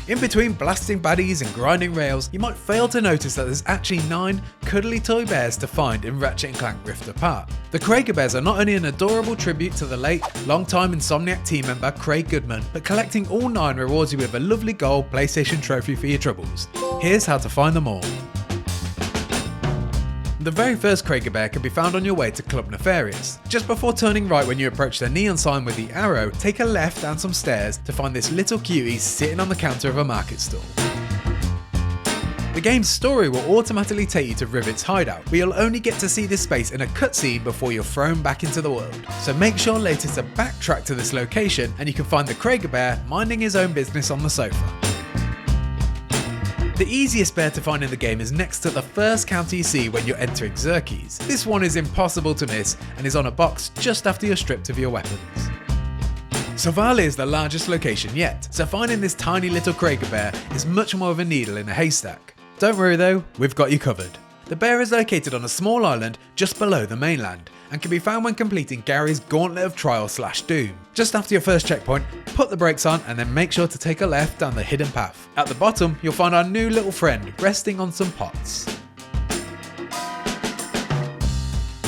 In between blasting baddies and grinding rails, you might fail to notice that there's actually 9 cuddly toy bears to find in Ratchet and Clank Rift Apart. The Craiggerbears are not only an adorable tribute to the late, long-time Insomniac team member Craig Goodman, but collecting all 9 rewards you with a lovely gold PlayStation trophy for your troubles. Here's how to find them all. The very first Craiggerbear can be found on your way to Club Nefarious. Just before turning right when you approach the neon sign with the arrow, take a left down some stairs to find this little cutie sitting on the counter of a market stall. The game's story will automatically take you to Rivet's hideout, but you'll only get to see this space in a cutscene before you're thrown back into the world. So make sure later to backtrack to this location and you can find the Craiggerbear minding his own business on the sofa. The easiest bear to find in the game is next to the first counter you see when you're entering Zurkie's. This one is impossible to miss and is on a box just after you're stripped of your weapons. Savali is the largest location yet, so finding this tiny little Craiggerbear is much more of a needle in a haystack. Don't worry though, we've got you covered. The bear is located on a small island just below the mainland and can be found when completing Gary's Gauntlet of Trial/Doom. Just after your first checkpoint, put the brakes on and then make sure to take a left down the hidden path. At the bottom, you'll find our new little friend resting on some pots.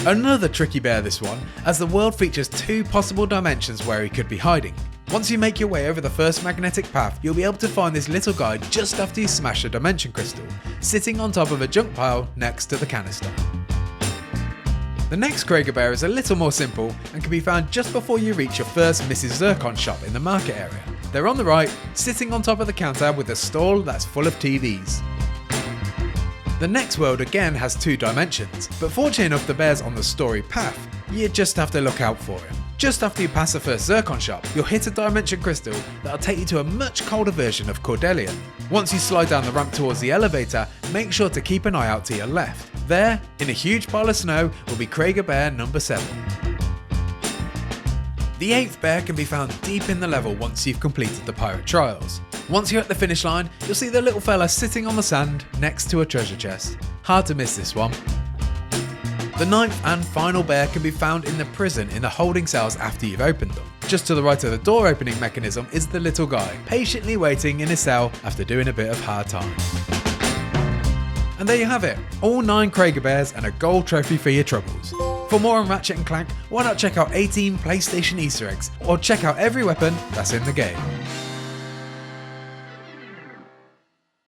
Another tricky bear this one, as the world features 2 possible dimensions where he could be hiding. Once you make your way over the first magnetic path, you'll be able to find this little guy just after you smash a dimension crystal, sitting on top of a junk pile next to the canister. The next Craiggerbear is a little more simple and can be found just before you reach your first Mrs. Zurkon shop in the market area. They're on the right, sitting on top of the counter with a stall that's full of TVs. The next world again has 2 dimensions, but fortunately enough the bear's on the story path, you just have to look out for him. Just after you pass the first Zurkon shop, you'll hit a dimension crystal that'll take you to a much colder version of Cordelion. Once you slide down the ramp towards the elevator, make sure to keep an eye out to your left. There, in a huge pile of snow, will be Craiggerbear number 7. The 8th bear can be found deep in the level once you've completed the pirate trials. Once you're at the finish line, you'll see the little fella sitting on the sand next to a treasure chest. Hard to miss this one. The 9th and final bear can be found in the prison in the holding cells after you've opened them. Just to the right of the door opening mechanism is the little guy, patiently waiting in his cell after doing a bit of hard time. And there you have it, all 9 Craiggerbears and a gold trophy for your troubles. For more on Ratchet and Clank, why not check out 18 PlayStation Easter eggs, or check out every weapon that's in the game.